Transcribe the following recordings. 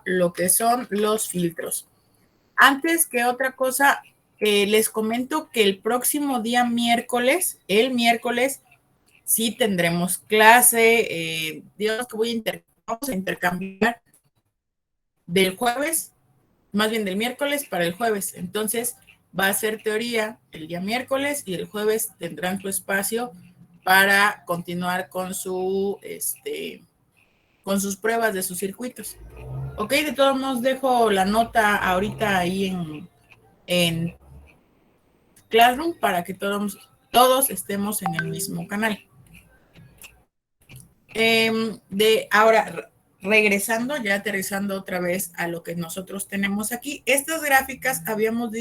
lo que son los filtros. Antes que otra cosa, les comento que el próximo día miércoles, sí tendremos clase. Digamos que vamos a intercambiar del jueves, más bien del miércoles para el jueves. Entonces, va a ser teoría el día miércoles y el jueves tendrán su espacio para continuar con con sus pruebas de sus circuitos. Ok, de todos modos dejo la nota ahorita ahí en Classroom para que todos estemos en el mismo canal. Ahora, regresando, ya aterrizando otra vez a lo que nosotros tenemos aquí, estas gráficas habíamos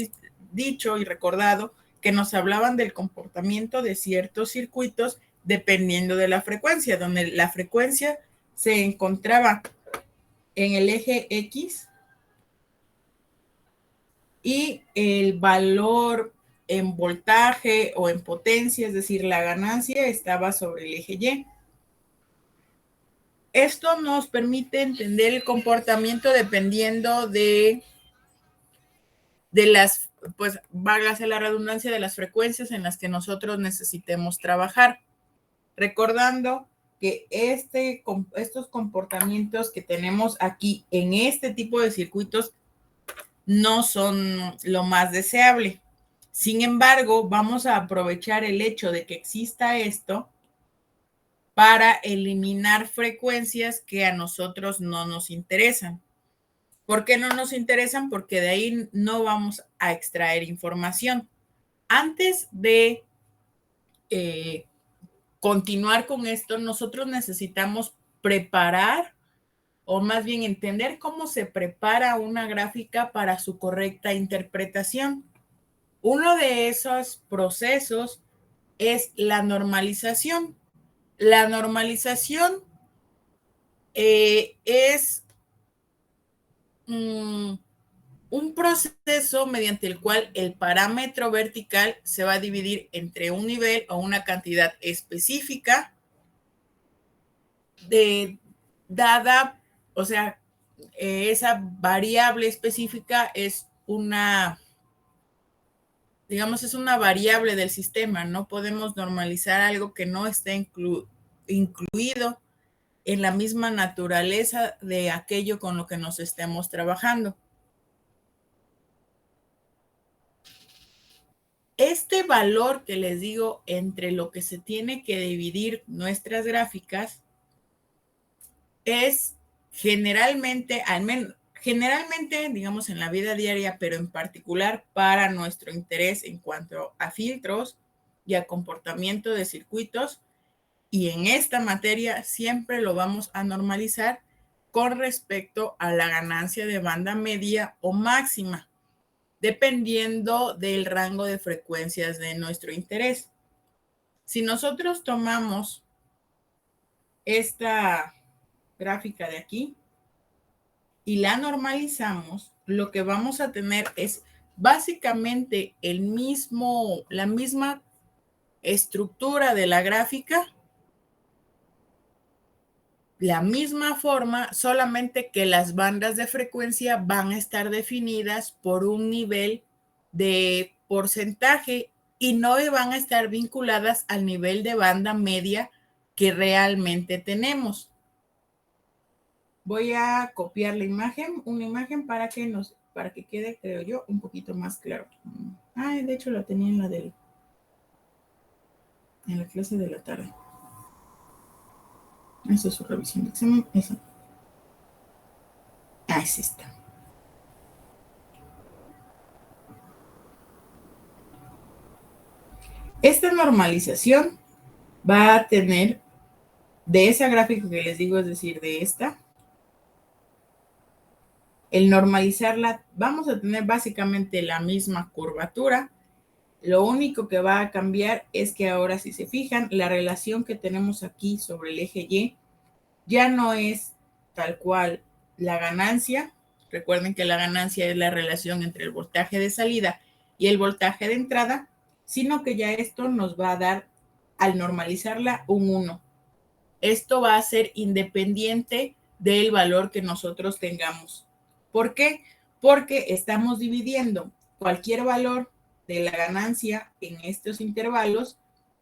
dicho y recordado que nos hablaban del comportamiento de ciertos circuitos dependiendo de la frecuencia, donde la frecuencia se encontraba en el eje X y el valor en voltaje o en potencia, es decir, la ganancia estaba sobre el eje Y. Esto nos permite entender el comportamiento dependiendo de las, pues, válgase la redundancia, de las frecuencias en las que nosotros necesitemos trabajar. Recordando que estos comportamientos que tenemos aquí en este tipo de circuitos no son lo más deseable. Sin embargo, vamos a aprovechar el hecho de que exista esto para eliminar frecuencias que a nosotros no nos interesan. ¿Por qué no nos interesan? Porque de ahí no vamos a extraer información. Antes de continuar con esto, nosotros necesitamos preparar o más bien entender cómo se prepara una gráfica para su correcta interpretación. Uno de esos procesos es la normalización. La normalización es un proceso mediante el cual el parámetro vertical se va a dividir entre un nivel o una cantidad específica dada, o sea, esa variable específica es digamos, es una variable del sistema. No podemos normalizar algo que no esté incluido en la misma naturaleza de aquello con lo que nos estemos trabajando. Este valor que les digo entre lo que se tiene que dividir nuestras gráficas es generalmente, digamos en la vida diaria, pero en particular para nuestro interés en cuanto a filtros y a comportamiento de circuitos, y en esta materia siempre lo vamos a normalizar con respecto a la ganancia de banda media o máxima, dependiendo del rango de frecuencias de nuestro interés. Si nosotros tomamos esta gráfica de aquí y la normalizamos, lo que vamos a tener es básicamente la misma estructura de la gráfica, la misma forma, solamente que las bandas de frecuencia van a estar definidas por un nivel de porcentaje y no van a estar vinculadas al nivel de banda media que realmente tenemos. Voy a copiar una imagen para que quede, creo yo, un poquito más claro. De hecho la tenía en la clase de la tarde. Esa es su revisión de examen. Esa. Sí está. Esta normalización va a tener de esa gráfica que les digo, es decir, de esta, el normalizarla, vamos a tener básicamente la misma curvatura. Lo único que va a cambiar es que ahora, si se fijan, la relación que tenemos aquí sobre el eje Y ya no es tal cual la ganancia. Recuerden que la ganancia es la relación entre el voltaje de salida y el voltaje de entrada, sino que ya esto nos va a dar, al normalizarla, un 1. Esto va a ser independiente del valor que nosotros tengamos ¿Por qué? Porque estamos dividiendo cualquier valor de la ganancia en estos intervalos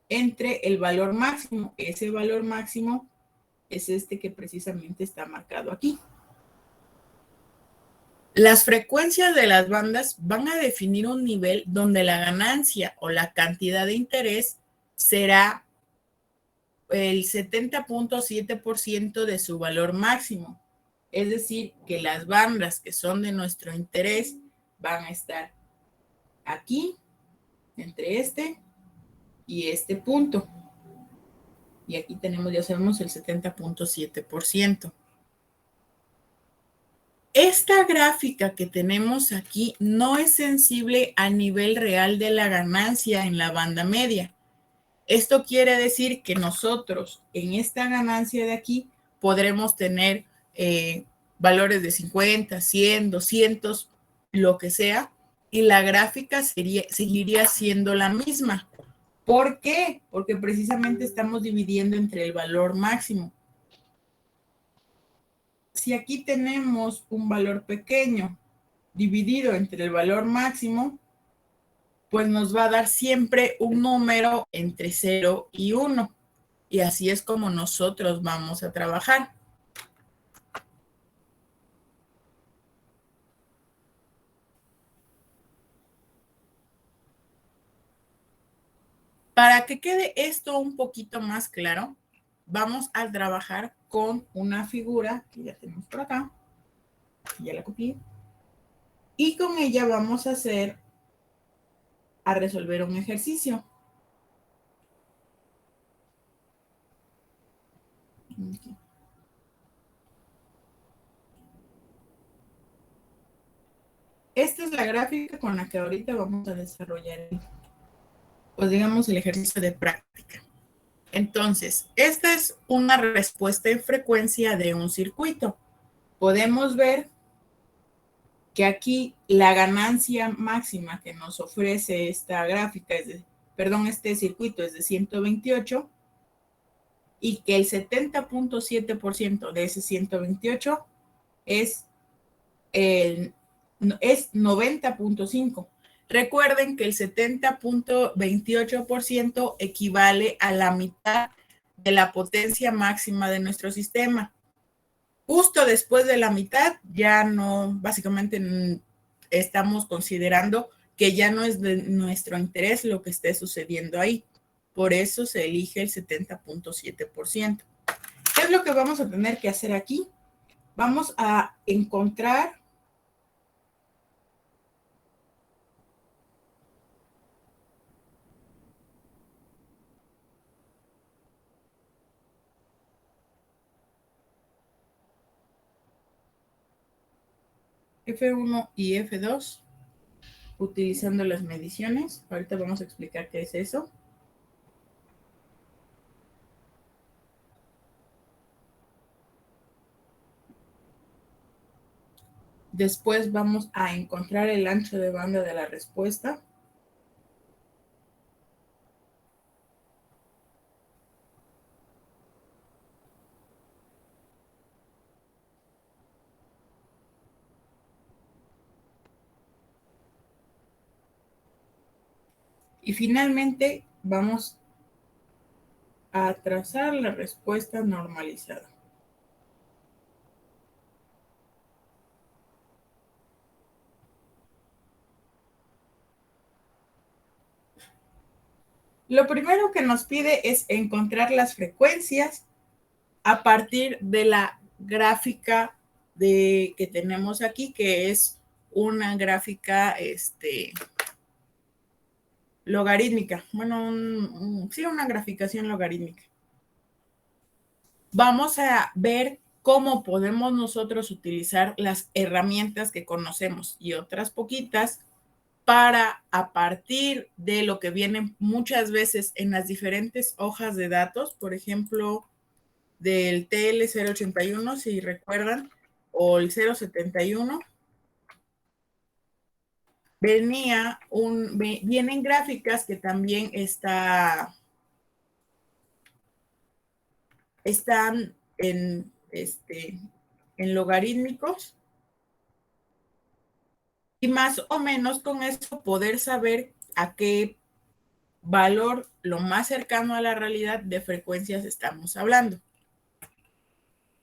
entre el valor máximo. Ese valor máximo es este que precisamente está marcado aquí. Las frecuencias de las bandas van a definir un nivel donde la ganancia o la cantidad de interés será el 70.7% de su valor máximo. Es decir, que las bandas que son de nuestro interés van a estar aquí, entre este y este punto. Y aquí tenemos, ya sabemos, el 70.7%. Esta gráfica que tenemos aquí no es sensible a nivel real de la ganancia en la banda media. Esto quiere decir que nosotros en esta ganancia de aquí podremos tener valores de 50, 100, 200, lo que sea, y la gráfica seguiría siendo la misma. ¿Por qué? Porque precisamente estamos dividiendo entre el valor máximo. Si aquí tenemos un valor pequeño dividido entre el valor máximo, pues nos va a dar siempre un número entre 0 y 1. Y así es como nosotros vamos a trabajar. Para que quede esto un poquito más claro, vamos a trabajar con una figura que ya tenemos por acá. Ya la copié. Y con ella vamos a resolver un ejercicio. Aquí. Esta es la gráfica con la que ahorita vamos a desarrollar, pues digamos, el ejercicio de práctica. Entonces, esta es una respuesta en frecuencia de un circuito. Podemos ver que aquí la ganancia máxima que nos ofrece esta gráfica, este circuito es de 128 y que el 70.7% de ese 128 es 90.5. Recuerden que el 70.28% equivale a la mitad de la potencia máxima de nuestro sistema. Justo después de la mitad, ya no, básicamente estamos considerando que ya no es de nuestro interés lo que esté sucediendo ahí. Por eso se elige el 70.7%. ¿Qué es lo que vamos a tener que hacer aquí? Vamos a encontrar F1 y F2 utilizando las mediciones. Ahorita vamos a explicar qué es eso. Después vamos a encontrar el ancho de banda de la respuesta. Y finalmente vamos a trazar la respuesta normalizada. Lo primero que nos pide es encontrar las frecuencias a partir de la gráfica que tenemos aquí, que es una gráfica logarítmica. Bueno, sí, una graficación logarítmica. Vamos a ver cómo podemos nosotros utilizar las herramientas que conocemos y otras poquitas para, a partir de lo que viene muchas veces en las diferentes hojas de datos, por ejemplo, del TL081, si recuerdan, o el 071, vienen gráficas que también están en logarítmicos. y más o menos con eso poder saber a qué valor lo más cercano a la realidad de frecuencias estamos hablando.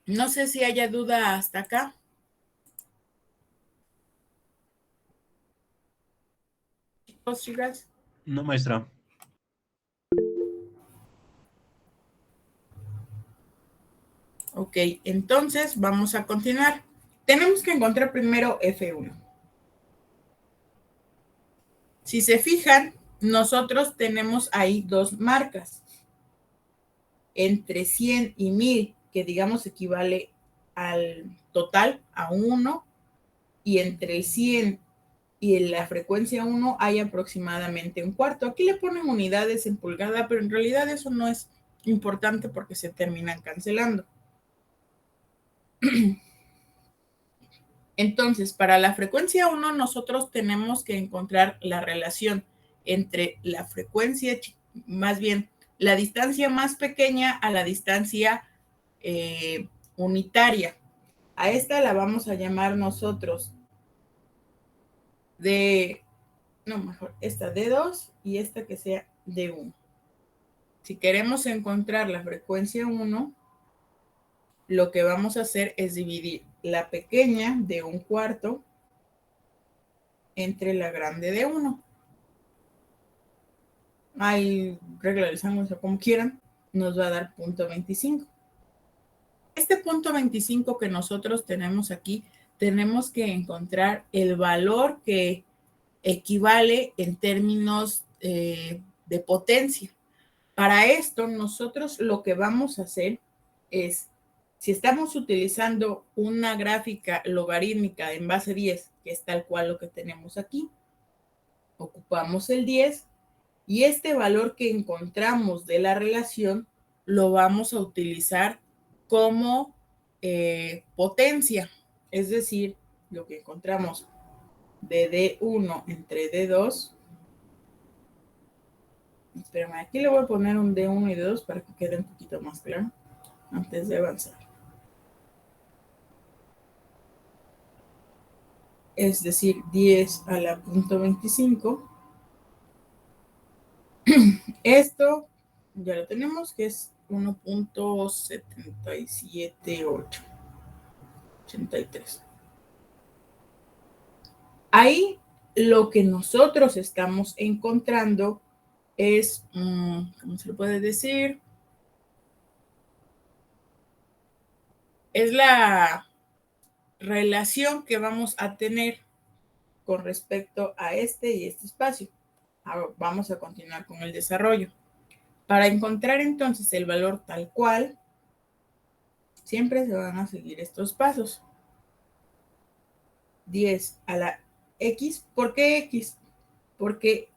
No sé si haya duda hasta acá. Chicos, chicas. No, maestra. Ok, entonces vamos a continuar. Tenemos que encontrar primero F1. Si se fijan, nosotros tenemos ahí dos marcas. Entre 100 y 1000, que digamos equivale al total, a 1, y entre el 100 y la frecuencia 1 hay aproximadamente un cuarto. Aquí le ponen unidades en pulgada, pero en realidad eso no es importante porque se terminan cancelando. Entonces, para la frecuencia 1, nosotros tenemos que encontrar la relación entre la frecuencia, más bien la distancia más pequeña a la distancia unitaria. A esta la vamos a llamar nosotros mejor, esta D2 y esta que sea D1. Si queremos encontrar la frecuencia 1, lo que vamos a hacer es dividir la pequeña de un cuarto entre la grande de 1. Hay regla del sándwich o como quieran, nos va a dar 0.25. Este 0.25 que nosotros tenemos aquí, tenemos que encontrar el valor que equivale en términos de potencia. Para esto, nosotros lo que vamos a hacer es, si estamos utilizando una gráfica logarítmica en base 10, que es tal cual lo que tenemos aquí, ocupamos el 10 y este valor que encontramos de la relación lo vamos a utilizar como potencia, es decir, lo que encontramos de D1 entre D2. Espérame, aquí le voy a poner un D1 y D2 para que quede un poquito más claro antes de avanzar. Es decir, 10 a la 0.25. Esto ya lo tenemos, que es 1.77883. Ahí lo que nosotros estamos encontrando es, ¿cómo se lo puede decir? Es la relación que vamos a tener con respecto a este y este espacio. Ahora vamos a continuar con el desarrollo. Para encontrar entonces el valor tal cual, siempre se van a seguir estos pasos. 10 a la X. ¿Por qué X? Porque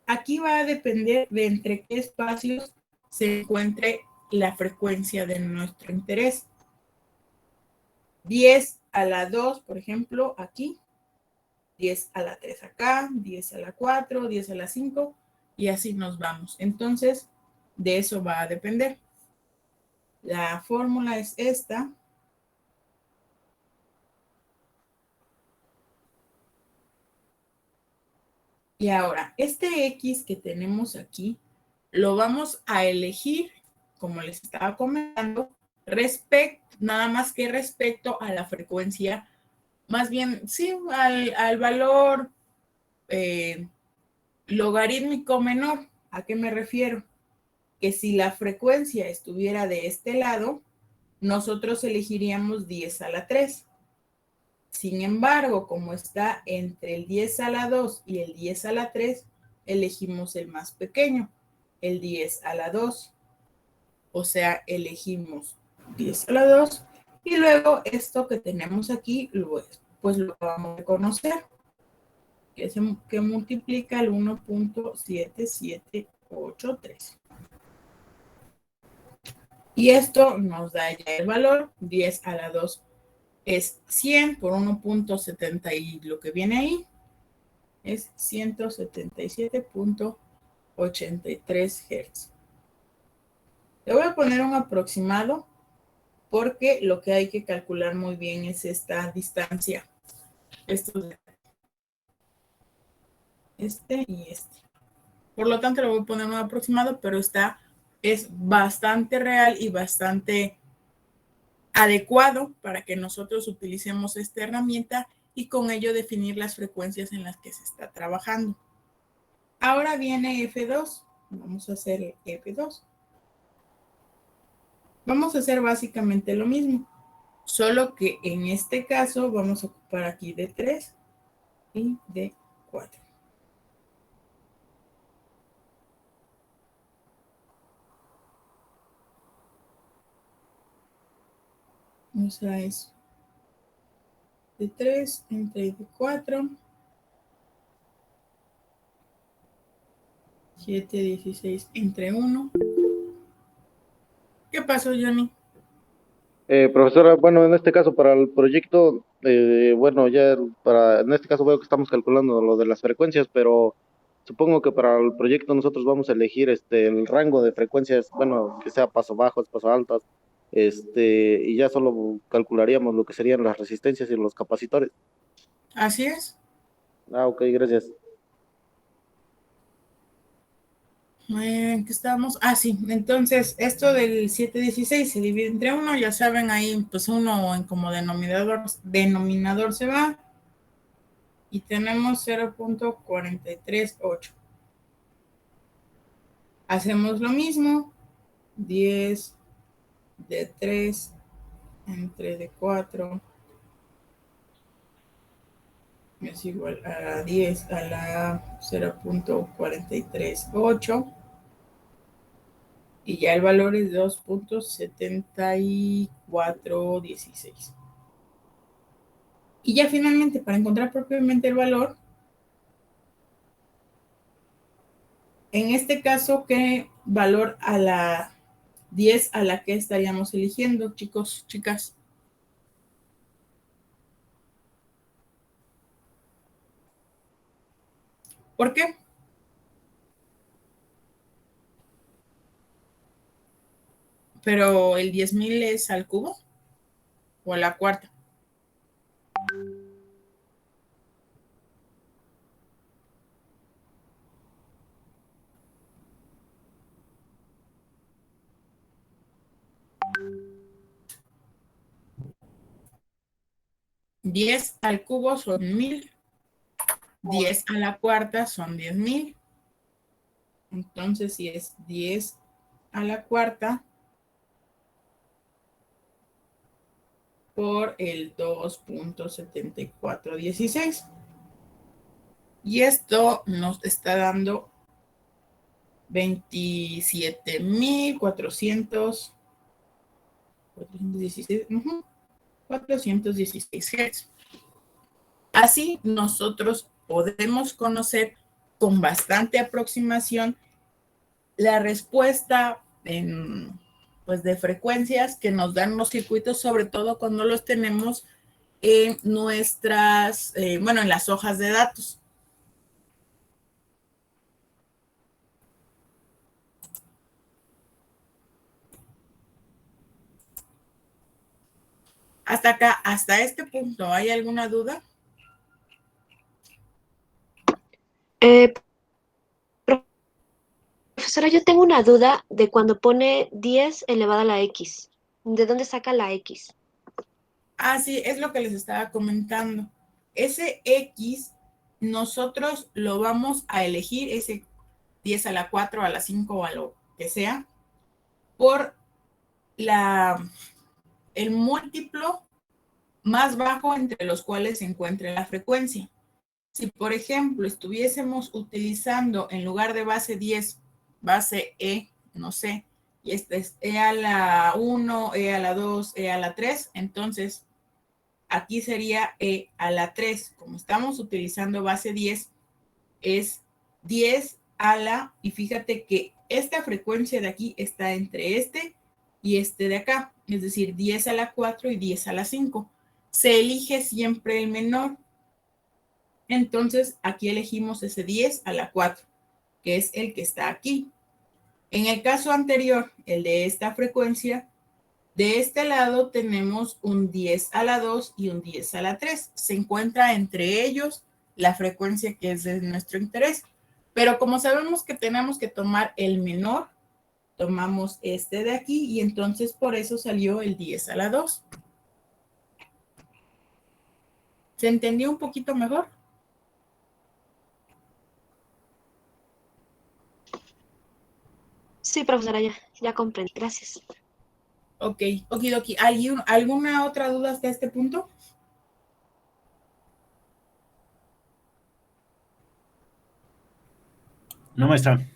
aquí va a depender de entre qué espacios se encuentre la frecuencia de nuestro interés. 10 a la 2, por ejemplo, aquí. 10 a la 3 acá, 10 a la 4, 10 a la 5 y así nos vamos. Entonces, de eso va a depender. La fórmula es esta. Y ahora, este X que tenemos aquí, lo vamos a elegir, como les estaba comentando, nada más que respecto a la frecuencia, más bien, sí, al valor logarítmico menor. ¿A qué me refiero? Que si la frecuencia estuviera de este lado, nosotros elegiríamos 10 a la 3. Sin embargo, como está entre el 10 a la 2 y el 10 a la 3, elegimos el más pequeño, el 10 a la 2. O sea, elegimos 10 a la 2 y luego esto que tenemos aquí, pues lo vamos a conocer, que multiplica el 1.7783. Y esto nos da ya el valor, 10 a la 2 es 100 por 1.70 y lo que viene ahí es 177.83 Hz. Le voy a poner un aproximado porque lo que hay que calcular muy bien es esta distancia. Esto este y este. Por lo tanto, le voy a poner un aproximado, pero es bastante real y bastante adecuado para que nosotros utilicemos esta herramienta y con ello definir las frecuencias en las que se está trabajando. Ahora viene F2. Vamos a hacer F2. Vamos a hacer básicamente lo mismo, solo que en este caso vamos a ocupar aquí D3 y D4. O sea, es D3 entre D4, 7, 16 entre 1. ¿Qué pasó, Johnny? Profesora, bueno, en este caso para el proyecto, bueno, en este caso veo que estamos calculando lo de las frecuencias, pero supongo que para el proyecto nosotros vamos a elegir el rango de frecuencias, bueno, que sea paso bajos, paso altos, y ya solo calcularíamos lo que serían las resistencias y los capacitores. Así es. Ah, ok, gracias. ¿En qué estábamos? Ah, sí. Entonces, esto del 716 se divide entre 1. Ya saben, ahí pues 1 en como denominador se va. Y tenemos 0.438. Hacemos lo mismo. 10 de 3 entre de 4 es igual a 10 a la 0.438 y ya el valor es 2.7416. Y ya finalmente, para encontrar propiamente el valor, en este caso, ¿qué valor a la 10 a la que estaríamos eligiendo, chicos, chicas? ¿Por qué? Pero el 10,000 es al cubo o a la cuarta. Diez al cubo son 1000. 10 a la cuarta son 10,000. Entonces, si es 10 a la cuarta por el 2.7416. Y esto nos está dando 27,416 416 Hz. Así nosotros podemos conocer con bastante aproximación la respuesta pues de frecuencias que nos dan los circuitos, sobre todo cuando los tenemos en nuestras, bueno, en las hojas de datos. Hasta acá, hasta este punto, ¿hay alguna duda? Eh, Profesora, yo tengo una duda de cuando pone 10 elevado a la X. ¿De dónde saca la X? Ah, sí, es lo que les estaba comentando. Ese X, nosotros lo vamos a elegir, ese 10 a la 4, a la 5 o a lo que sea, por el múltiplo más bajo entre los cuales se encuentre la frecuencia. Si, por ejemplo, estuviésemos utilizando en lugar de base 10, base E, no sé, y esta es E a la 1, E a la 2, E a la 3, entonces aquí sería E a la 3. Como estamos utilizando base 10, es 10 a la, y fíjate que esta frecuencia de aquí está entre este y este de acá, es decir, 10 a la 4 y 10 a la 5. Se elige siempre el menor. Entonces, aquí elegimos ese 10 a la 4, que es el que está aquí. En el caso anterior, el de esta frecuencia, de este lado tenemos un 10 a la 2 y un 10 a la 3. Se encuentra entre ellos la frecuencia que es de nuestro interés. Pero como sabemos que tenemos que tomar el menor, tomamos este de aquí y entonces por eso salió el 10 a la 2. ¿Se entendió un poquito mejor? Sí, profesora, ya comprendí. Gracias. Ok, okidoki. ¿Alguna otra duda hasta este punto? No, maestra.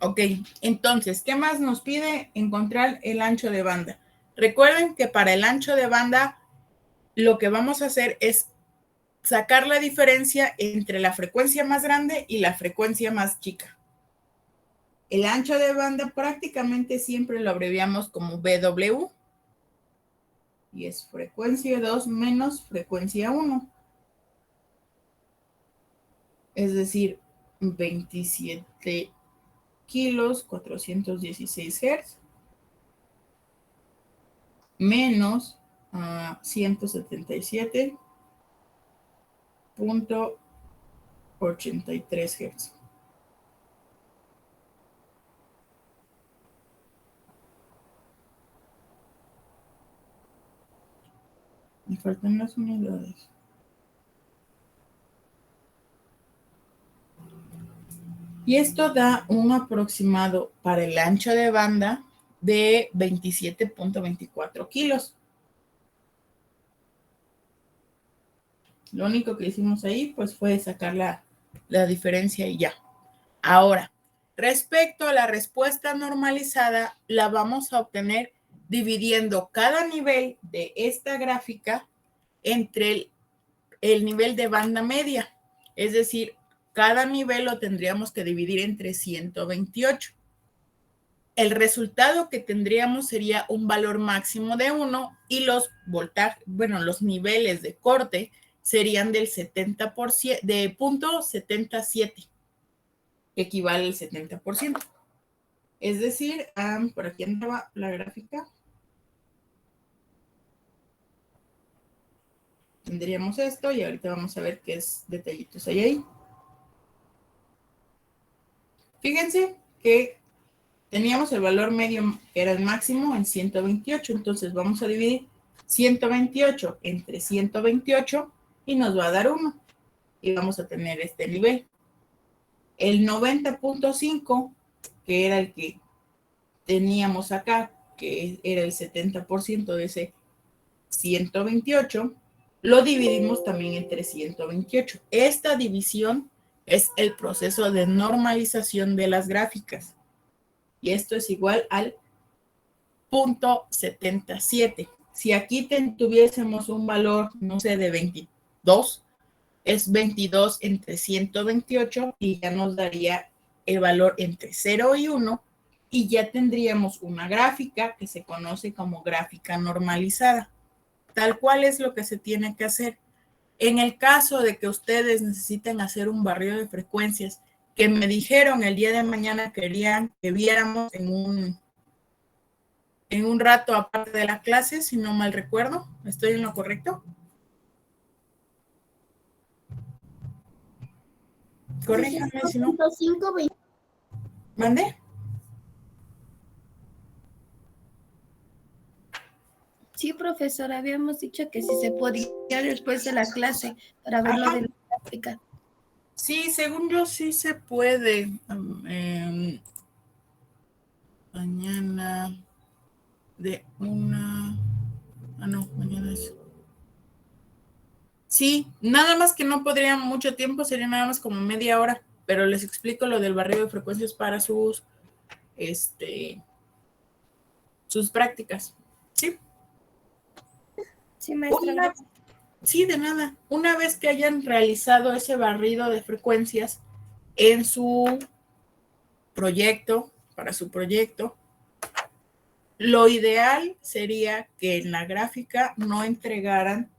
Ok, entonces, ¿qué más nos pide? Encontrar el ancho de banda. Recuerden que para el ancho de banda, lo que vamos a hacer es sacar la diferencia entre la frecuencia más grande y la frecuencia más chica. El ancho de banda prácticamente siempre lo abreviamos como BW y es frecuencia 2 menos frecuencia 1. Es decir, 27 kilos 416 Hz menos 177.83 Hz. Me faltan las unidades. Y esto da un aproximado para el ancho de banda de 27.24 kilos. Lo único que hicimos ahí pues fue sacar la diferencia y ya. Ahora, respecto a la respuesta normalizada, la vamos a obtener dividiendo cada nivel de esta gráfica entre el nivel de banda media. Es decir, cada nivel lo tendríamos que dividir entre 128. El resultado que tendríamos sería un valor máximo de 1 y los voltajes, bueno, los niveles de corte serían del 70%, de 0.77, que equivale al 70%. Es decir, por aquí andaba la gráfica. Tendríamos esto y ahorita vamos a ver qué detallitos hay ahí. Fíjense que teníamos el valor medio, que era el máximo, en 128. Entonces vamos a dividir 128 entre 128 y nos va a dar 1. Y vamos a tener este nivel. El 90.5, que era el que teníamos acá, que era el 70% de ese 128, lo dividimos también entre 128. Esta división es el proceso de normalización de las gráficas. Y esto es igual al 0.77. Si aquí tuviésemos un valor, no sé, de 22, es 22 entre 128 y ya nos daría el valor entre 0 y 1 y ya tendríamos una gráfica que se conoce como gráfica normalizada. Tal cual es lo que se tiene que hacer. En el caso de que ustedes necesiten hacer un barrido de frecuencias, que me dijeron el día de mañana querían que viéramos en un rato aparte de la clase, si no mal recuerdo, ¿estoy en lo correcto? Corríjame si no. ¿Mande? Sí, profesora, habíamos dicho que si se podía después de la clase para ver lo de la gráfica. Sí, según yo sí se puede. Mañana de una... no, mañana es... Sí, nada más que no podría mucho tiempo, sería nada más como media hora, pero les explico lo del barrido de frecuencias para sus prácticas. ¿Sí? Sí, maestra. Sí, de nada. Una vez que hayan realizado ese barrido de frecuencias en su proyecto, para su proyecto, lo ideal sería que en la gráfica no entregaran,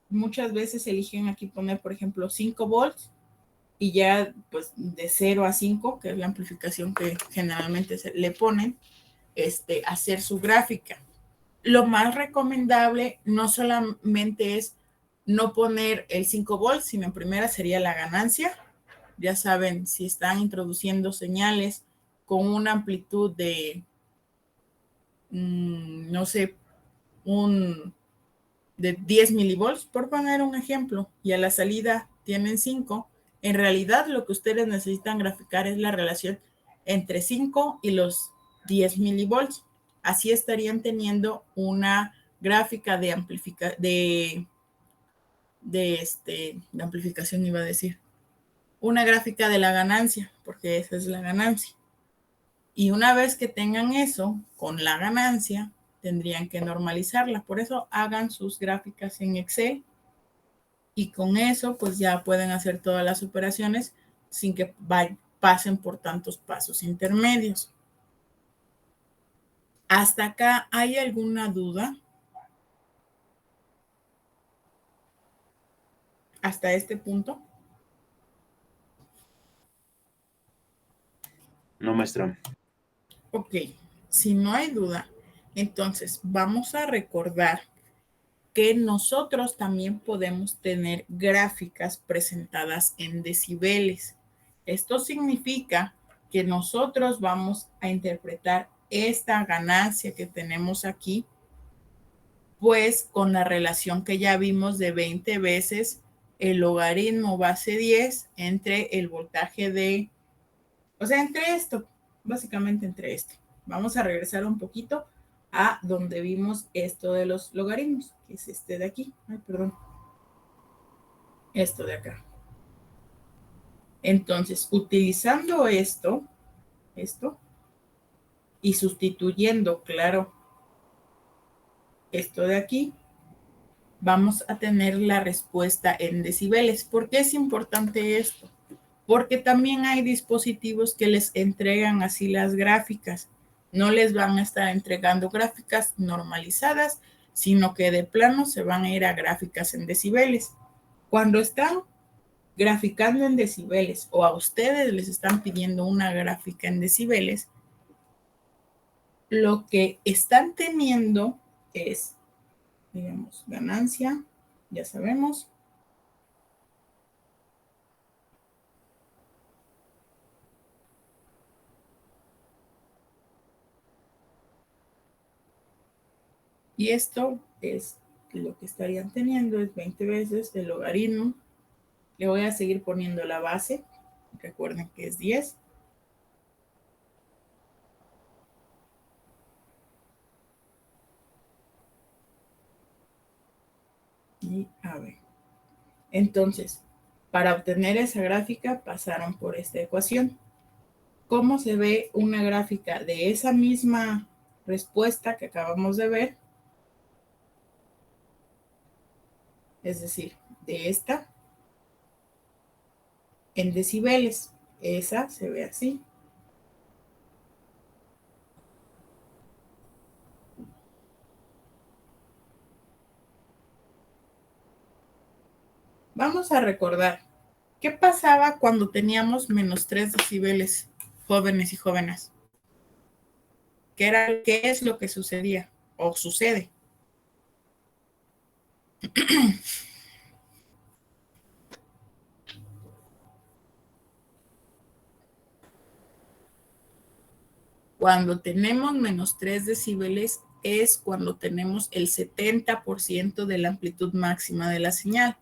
muchas veces eligen aquí poner, por ejemplo, 5 volts y ya pues de 0 a 5, que es la amplificación que generalmente le ponen, hacer su gráfica. Lo más recomendable no solamente es no poner el 5 volts, sino en primera sería la ganancia. Ya saben, si están introduciendo señales con una amplitud de, no sé, de 10 milivolts, por poner un ejemplo, y a la salida tienen 5, en realidad lo que ustedes necesitan graficar es la relación entre 5 y los 10 milivolts. Así estarían teniendo una gráfica de amplificación, iba a decir, una gráfica de la ganancia, porque esa es la ganancia. Y una vez que tengan eso con la ganancia, tendrían que normalizarla. Por eso hagan sus gráficas en Excel y con eso pues ya pueden hacer todas las operaciones sin que pasen por tantos pasos intermedios. ¿Hasta acá hay alguna duda? ¿Hasta este punto? No, maestra. Ok, si no hay duda, entonces vamos a recordar que nosotros también podemos tener gráficas presentadas en decibeles. Esto significa que nosotros vamos a interpretar esta ganancia que tenemos aquí, pues con la relación que ya vimos de 20 veces el logaritmo base 10 entre el voltaje de, o sea, entre esto, básicamente entre esto. Vamos a regresar un poquito a donde vimos esto de los logaritmos, que es este de aquí. Ay, perdón. Esto de acá. Entonces, utilizando esto, y sustituyendo, claro, esto de aquí, vamos a tener la respuesta en decibeles. ¿Por qué es importante esto? Porque también hay dispositivos que les entregan así las gráficas. No les van a estar entregando gráficas normalizadas, sino que de plano se van a ir a gráficas en decibeles. Cuando están graficando en decibeles o a ustedes les están pidiendo una gráfica en decibeles, lo que están teniendo es, digamos, ganancia, ya sabemos. Y esto es lo que estarían teniendo, es 20 veces el logaritmo. Le voy a seguir poniendo la base. Recuerden que es 10. Y a ver. Entonces, para obtener esa gráfica pasaron por esta ecuación. ¿Cómo se ve una gráfica de esa misma respuesta que acabamos de ver? Es decir, de esta en decibeles. Esa se ve así. Vamos a recordar, ¿qué pasaba cuando teníamos menos 3 decibeles, jóvenes y jóvenes? ¿Qué es lo que sucedía o sucede? Cuando tenemos menos 3 decibeles es cuando tenemos el 70% de la amplitud máxima de la señal.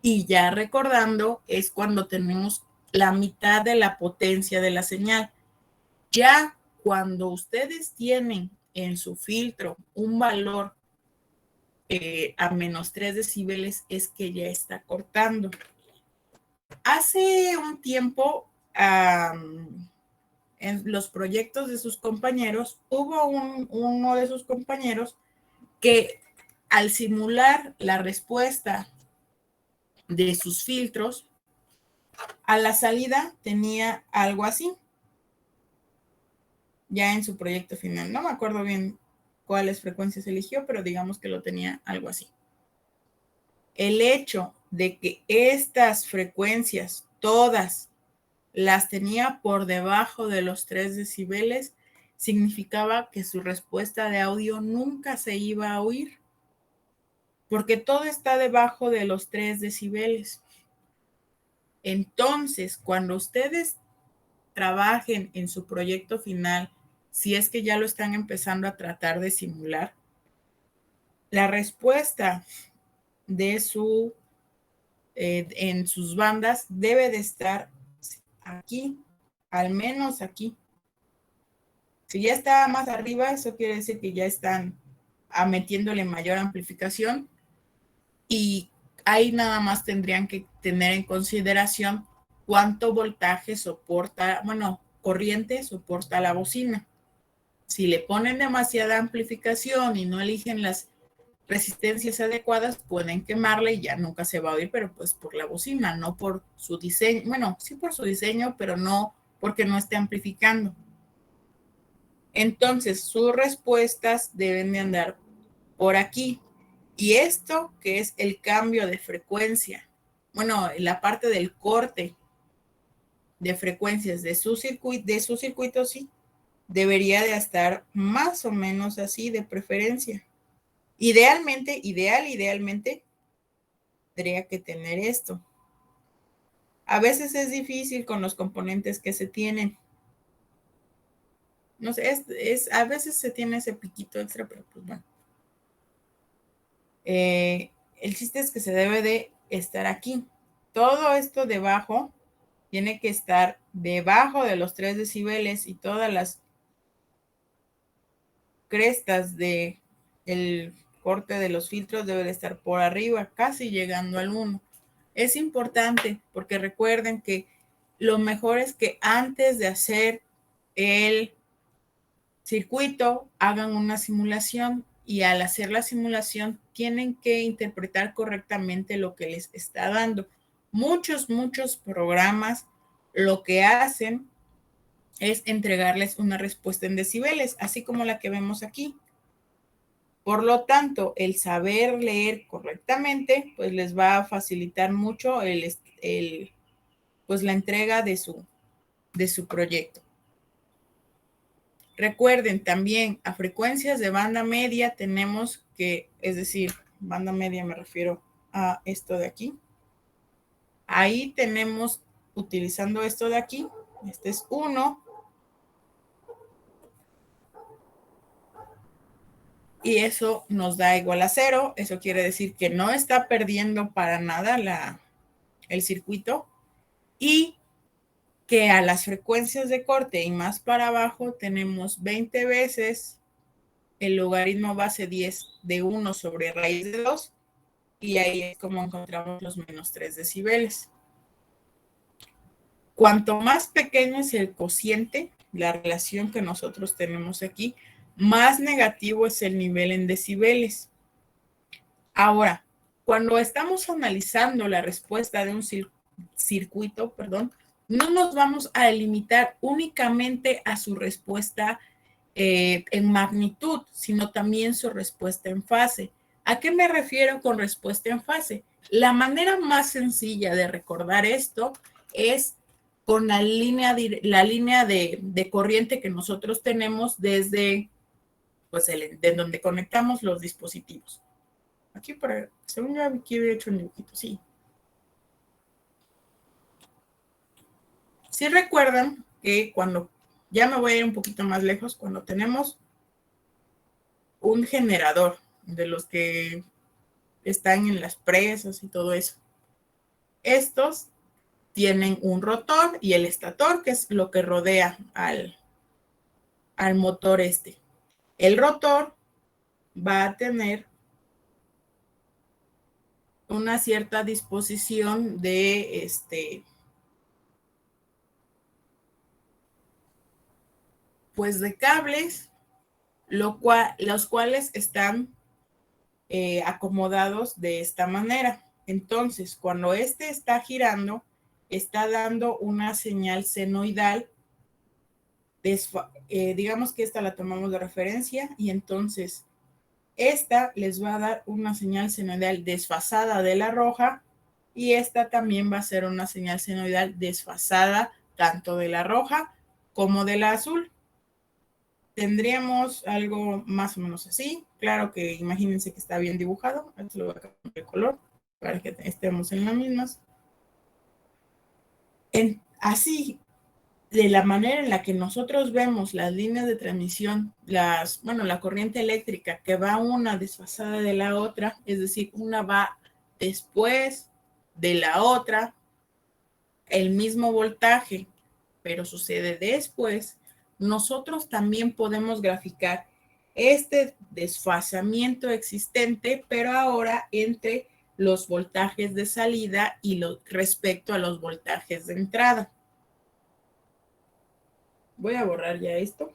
Y ya recordando, es cuando tenemos la mitad de la potencia de la señal. Ya cuando ustedes tienen en su filtro un valor a menos 3 decibeles, es que ya está cortando. Hace un tiempo, en los proyectos de sus compañeros, hubo uno de sus compañeros que al simular la respuesta de sus filtros, a la salida tenía algo así, ya en su proyecto final. No me acuerdo bien cuáles frecuencias eligió, pero digamos que lo tenía algo así. El hecho de que estas frecuencias, todas, las tenía por debajo de los 3 decibeles, significaba que su respuesta de audio nunca se iba a oír. porque todo está debajo de los 3 decibeles. Entonces, cuando ustedes trabajen en su proyecto final, si es que ya lo están empezando a tratar de simular, la respuesta de en sus bandas debe de estar aquí, al menos aquí. Si ya está más arriba, eso quiere decir que ya están metiéndole mayor amplificación, y ahí nada más tendrían que tener en consideración cuánto voltaje soporta, bueno, corriente soporta la bocina. Si le ponen demasiada amplificación y no eligen las resistencias adecuadas, pueden quemarla y ya nunca se va a oír, pero pues por la bocina, no por su diseño. Bueno, sí por su diseño, pero no porque no esté amplificando. Entonces, sus respuestas deben de andar por aquí. Y esto, que es el cambio de frecuencia, bueno, la parte del corte de frecuencias de su circuito, sí, debería de estar más o menos así de preferencia. Idealmente, tendría que tener esto. A veces es difícil con los componentes que se tienen. No sé, a veces se tiene ese piquito extra, pero pues bueno. El chiste es que se debe de estar aquí. Todo esto debajo tiene que estar debajo de los 3 decibeles y todas las crestas de el corte de los filtros debe de estar por arriba, casi llegando al 1. Es importante porque recuerden que lo mejor es que antes de hacer el circuito hagan una simulación, y al hacer la simulación tienen que interpretar correctamente lo que les está dando. Muchos programas lo que hacen es entregarles una respuesta en decibeles, así como la que vemos aquí. Por lo tanto, el saber leer correctamente, pues les va a facilitar mucho pues la entrega de su proyecto. Recuerden también, a frecuencias de banda media tenemos que, es decir, banda media me refiero a esto de aquí. Ahí tenemos, utilizando esto de aquí, este es 1. Y eso nos da igual a 0. Eso quiere decir que no está perdiendo para nada el circuito, y que a las frecuencias de corte y más para abajo tenemos 20 veces el logaritmo base 10 de 1 sobre raíz de 2, y ahí es como encontramos los menos 3 decibeles. Cuanto más pequeño es el cociente, la relación que nosotros tenemos aquí, más negativo es el nivel en decibeles. Ahora, cuando estamos analizando la respuesta de un circuito, no nos vamos a limitar únicamente a su respuesta en magnitud, sino también su respuesta en fase. ¿A qué me refiero con respuesta en fase? La manera más sencilla de recordar esto es con la línea de corriente que nosotros tenemos desde pues, de donde conectamos los dispositivos. Aquí, según yo aquí he hecho un dibujito, sí. Sí recuerdan que cuando, ya me voy a ir un poquito más lejos, cuando tenemos un generador de los que están en las presas y todo eso, estos tienen un rotor y el estator, que es lo que rodea al motor este. El rotor va a tener una cierta disposición de pues de cables, los cuales están acomodados de esta manera. Entonces, cuando este está girando, está dando una señal senoidal. Digamos que esta la tomamos de referencia, y entonces esta les va a dar una señal senoidal desfasada de la roja, y esta también va a ser una señal senoidal desfasada tanto de la roja como de la azul. tendríamos algo más o menos así. Claro que imagínense que está bien dibujado. Esto lo voy a cambiar de color para que estemos en las mismas. Así, de la manera en la que nosotros vemos las líneas de transmisión, la corriente eléctrica que va una desfasada de la otra, es decir, una va después de la otra, el mismo voltaje, pero sucede después, nosotros también podemos graficar este desfasamiento existente, pero ahora entre los voltajes de salida y respecto a los voltajes de entrada. Voy a borrar ya esto.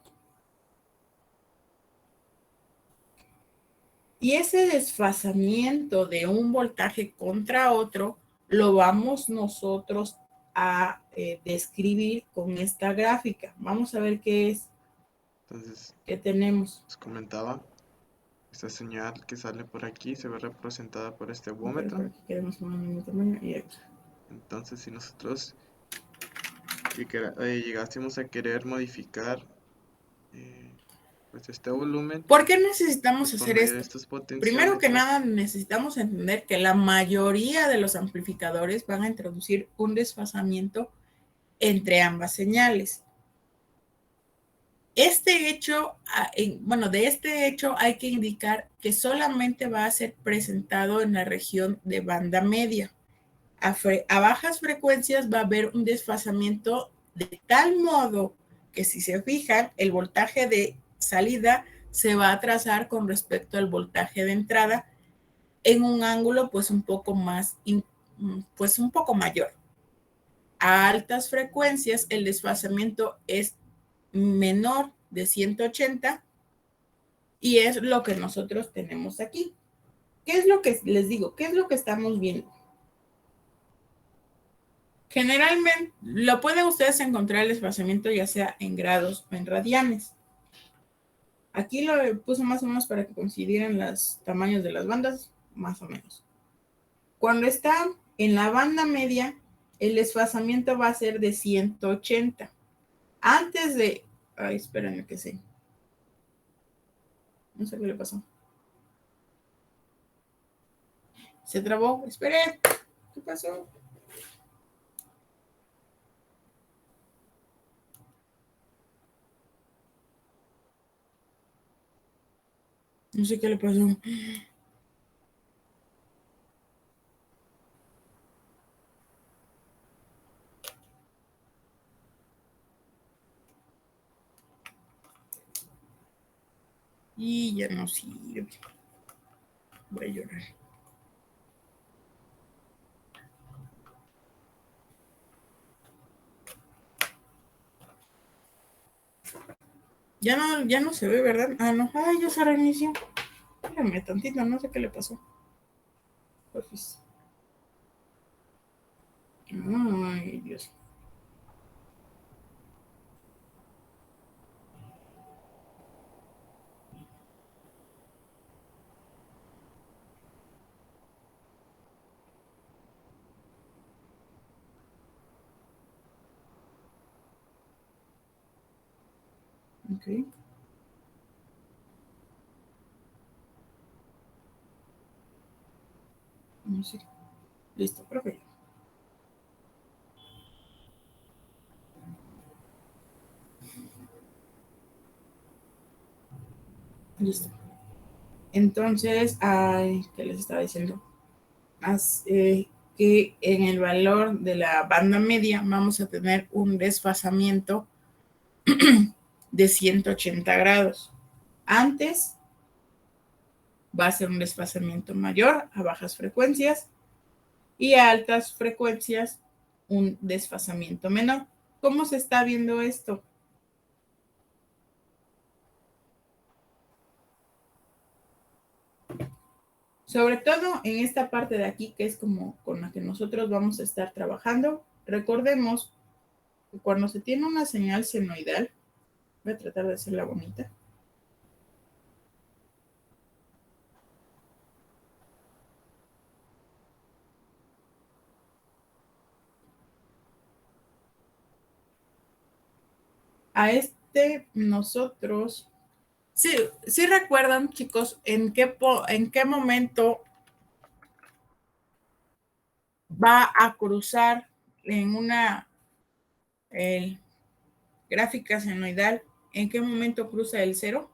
Y ese desfasamiento de un voltaje contra otro lo vamos nosotros a describir con esta gráfica. Vamos a ver qué es. Entonces, ¿Qué tenemos? les comentaba, esta señal que sale por aquí se ve representada por este Por ohmómetro. aquí queremos un mismo tamaño y aquí. Entonces, si nosotros llegásemos a querer modificar pues este volumen, ¿Por qué necesitamos pues por hacer medio de esto? estos Primero que potenciómetros, nada, necesitamos entender que la mayoría de los amplificadores van a introducir un desfasamiento entre ambas señales. De este hecho hay que indicar que solamente va a ser presentado en la región de banda media. A bajas frecuencias va a haber un desfasamiento de tal modo que, si se fijan, el voltaje de salida se va a trazar con respecto al voltaje de entrada en un ángulo pues un poco mayor. A altas frecuencias el desfasamiento es menor de 180 y es lo que nosotros tenemos aquí. ¿Qué es lo que les digo? ¿Qué es lo que estamos viendo? Generalmente lo pueden ustedes encontrar el desfasamiento ya sea en grados o en radianes. Aquí lo puse más o menos para que coincidieran los tamaños de las bandas, más o menos. Cuando está en la banda media, el desfasamiento va a ser de 180. Antes de... Ay, espérenme que sí. No sé qué le pasó. Se trabó. Esperen. ¿Qué pasó? No sé qué le pasó. Y ya no sirve. Voy a llorar. Ya no se ve, ¿verdad? Ah, no. Ay, ya se reinició. Espérame tantito, no sé qué le pasó. Porfis. Ay, Dios. Ok. No sé. Listo, creo que ya. Listo. Entonces, ay, ¿qué les estaba diciendo? Que en el valor de la banda media vamos a tener un desfasamiento de 180 grados. Antes va a ser un desfasamiento mayor a bajas frecuencias y a altas frecuencias un desfasamiento menor. ¿Cómo se está viendo esto? Sobre todo en esta parte de aquí, que es como con la que nosotros vamos a estar trabajando. Recordemos que cuando se tiene una señal senoidal, voy a tratar de hacerla bonita. A nosotros Sí, sí recuerdan, chicos, en qué momento va a cruzar en una gráfica senoidal, en qué momento cruza el cero.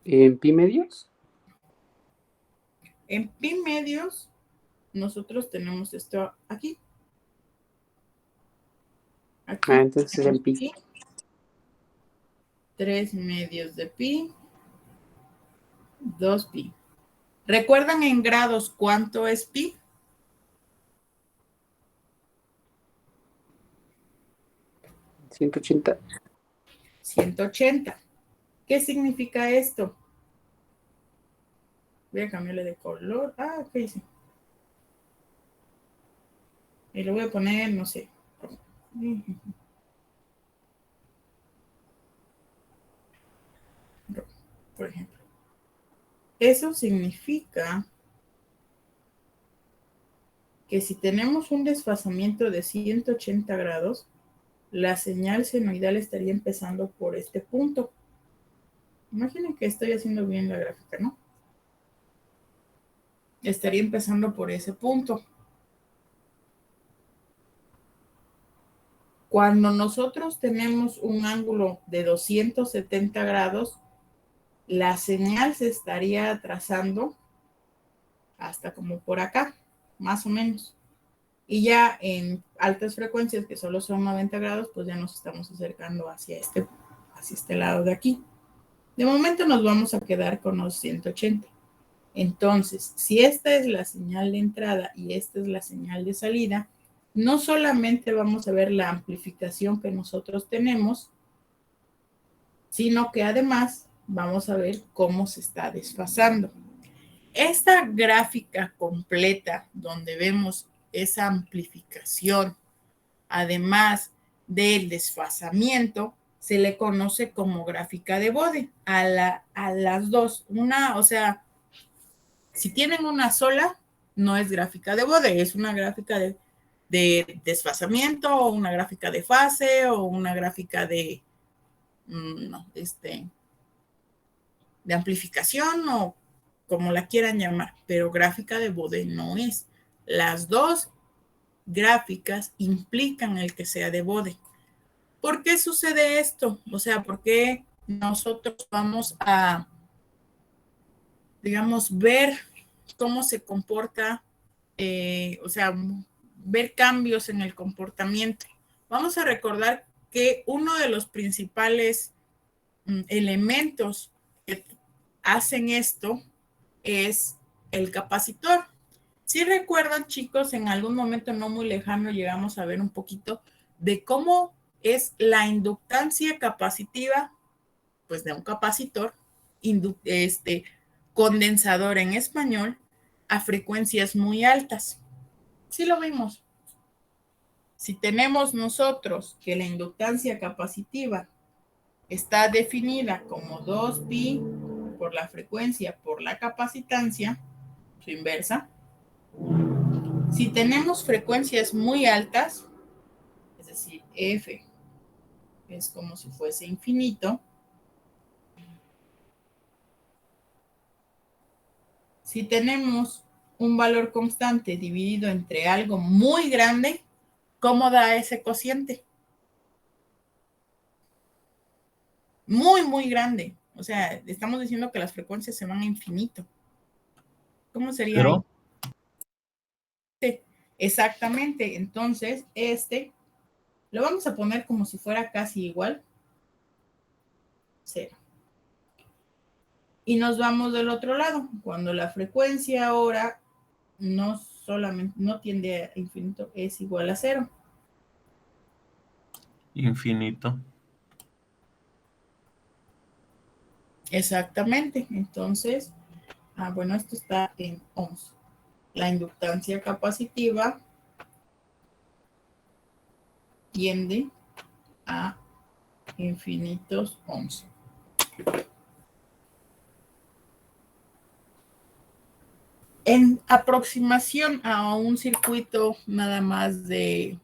¿En pi medios? En pi medios, nosotros tenemos esto aquí. Aquí Entonces es en pi. pi, 3 medios de pi, 2 pi. ¿Recuerdan en grados cuánto es pi? 180. 180. ¿Qué significa esto? Voy a cambiarle de color. Ah, ¿qué hice? Y lo voy a poner, no sé. Por ejemplo. Eso significa que si tenemos un desfasamiento de 180 grados, la señal senoidal estaría empezando por este punto. Imaginen que estoy haciendo bien la gráfica, ¿no? Estaría empezando por ese punto. Cuando nosotros tenemos un ángulo de 270 grados, la señal se estaría trazando hasta como por acá, más o menos. Y ya en altas frecuencias, que solo son 90 grados, pues ya nos estamos acercando hacia este lado de aquí. De momento nos vamos a quedar con los 180. Entonces, si esta es la señal de entrada y esta es la señal de salida, no solamente vamos a ver la amplificación que nosotros tenemos, sino que además vamos a ver cómo se está desfasando. Esta gráfica completa donde vemos esa amplificación, además del desfasamiento, se le conoce como gráfica de Bode a las dos. Una, o sea, si tienen una sola, no es gráfica de Bode, es una gráfica de desfasamiento, o una gráfica de fase, o una gráfica de, no, de amplificación, o como la quieran llamar, pero gráfica de Bode no es. Las dos gráficas implican el que sea de Bode. ¿Por qué sucede esto? O sea, ¿por qué nosotros vamos a, digamos, ver cómo se comporta, o sea, ver cambios en el comportamiento? Vamos a recordar que uno de los principales elementos que hacen esto es el capacitor. Si recuerdan, chicos, en algún momento no muy lejano llegamos a ver un poquito de cómo es la inductancia capacitiva, pues de un capacitor, condensador en español, a frecuencias muy altas. Sí lo vimos. Si tenemos nosotros que la inductancia capacitiva está definida como 2pi por la frecuencia por la capacitancia, su inversa. Si tenemos frecuencias muy altas, es decir, F es como si fuese infinito, si tenemos un valor constante dividido entre algo muy grande, ¿cómo da ese cociente? Muy, muy grande. O sea, estamos diciendo que las frecuencias se van a infinito. ¿Cómo sería ahí? Exactamente. Entonces, lo vamos a poner como si fuera casi igual. 0. Y nos vamos del otro lado. Cuando la frecuencia ahora no tiende a infinito, es igual a 0. Infinito. Exactamente. Entonces, bueno, esto está en ohms. La inductancia capacitiva tiende a infinitos ohms. En aproximación a un circuito nada más de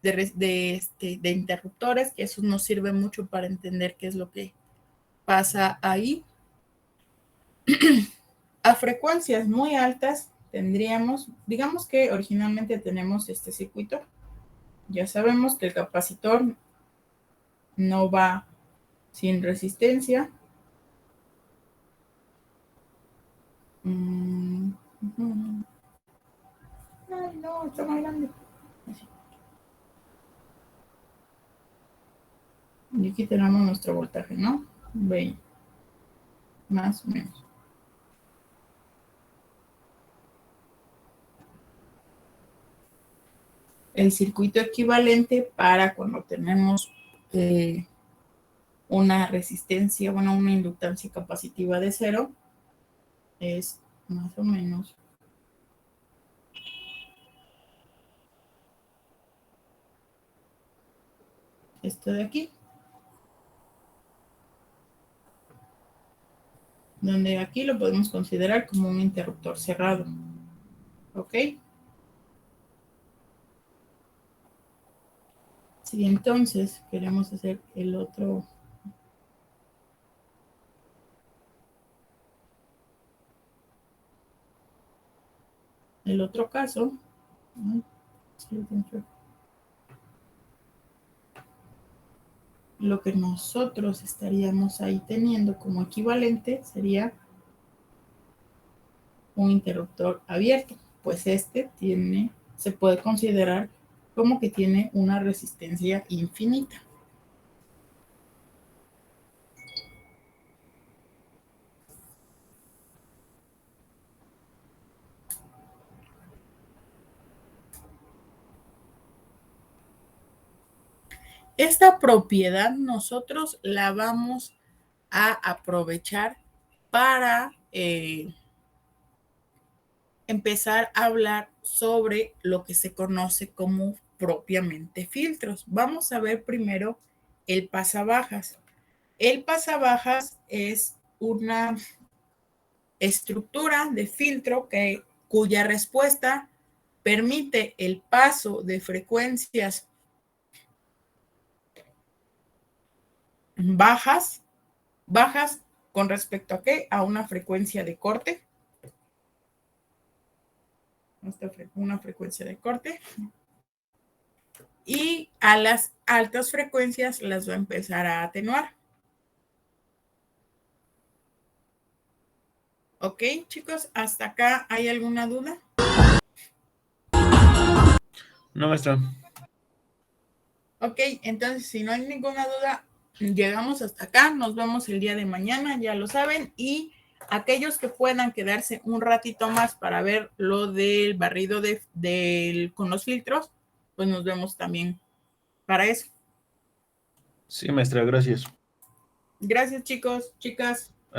de interruptores, que eso nos sirve mucho para entender qué es lo que pasa ahí. A frecuencias muy altas tendríamos, digamos que originalmente tenemos este circuito. Ya sabemos que el capacitor no va sin resistencia. Ay, no, está muy grande. Así. Y aquí tenemos nuestro voltaje, ¿no? 20. Más o menos. El circuito equivalente para cuando tenemos una resistencia, bueno, una inductancia capacitiva de 0, es más o menos esto de aquí, donde aquí lo podemos considerar como un interruptor cerrado. ¿Ok? Si entonces queremos hacer el otro caso, lo que nosotros estaríamos ahí teniendo como equivalente sería un interruptor abierto, pues este se puede considerar como que tiene una resistencia infinita. Esta propiedad nosotros la vamos a aprovechar para empezar a hablar sobre lo que se conoce como propiamente filtros. Vamos a ver primero el pasabajas. El pasabajas es una estructura de filtro cuya respuesta permite el paso de frecuencias bajas con respecto a qué? A una frecuencia de corte. Una frecuencia de corte. Y a las altas frecuencias las va a empezar a atenuar. Ok, chicos, ¿hasta acá hay alguna duda? No, maestra. Ok, entonces si no hay ninguna duda, llegamos hasta acá. Nos vemos el día de mañana, ya lo saben. Y aquellos que puedan quedarse un ratito más para ver lo del barrido con los filtros, pues nos vemos también para eso. Sí, maestra, gracias. Gracias, chicos, chicas.